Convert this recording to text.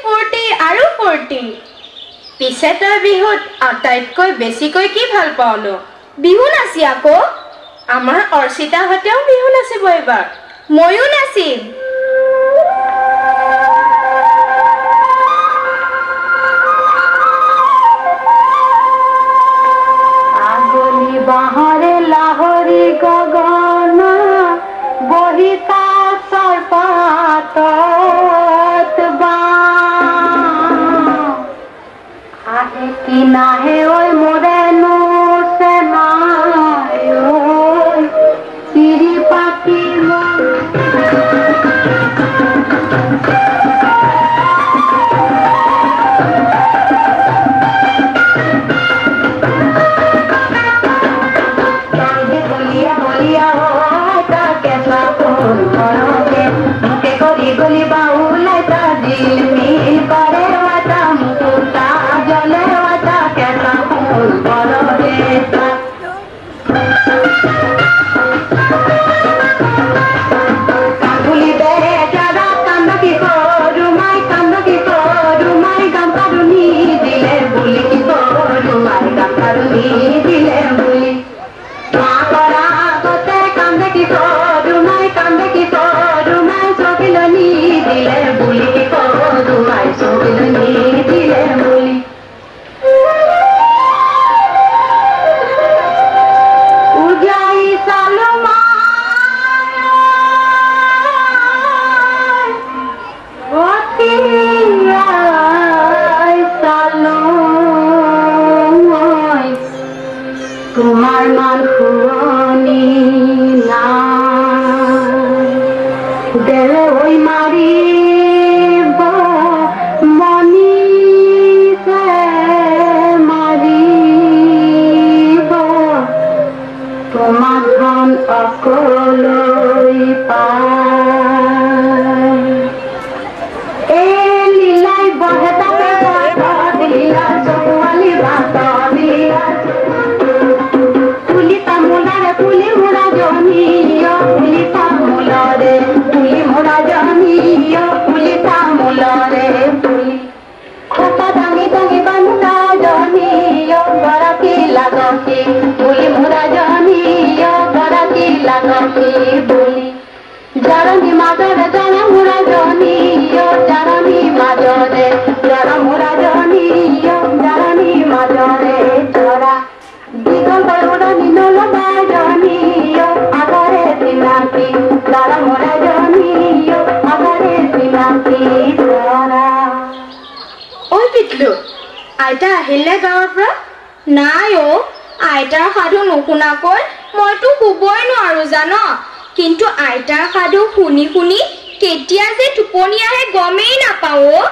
ফূৰ্তি আৰু ফূৰ্তি পিছে তই বিহুত আটাইতকৈ বেছিকৈ কি ভাল পাওঁনো বিহু নাচি আকৌ আমাৰ অৰ্চিতাহঁতেও বিহু নাচিব এইবাৰ ময়ো নাচিম আগলি বাহৰে লাহৰি গগন বহিতা সৰ্পাতত বা আহে কি নাহে ঐ মোৰেনো সেনাই ঐ চিৰি পাতি আইতা আহিলে গাঁৱৰ পৰা নাই আইতাৰ সাধু নুশুনাকৈ মইতো শুবই নোৱাৰো জান কিন্তু আইতাৰ সাধু শুনি শুনি কেতিয়া যে টোপনি আহে গমেই নাপাওঁ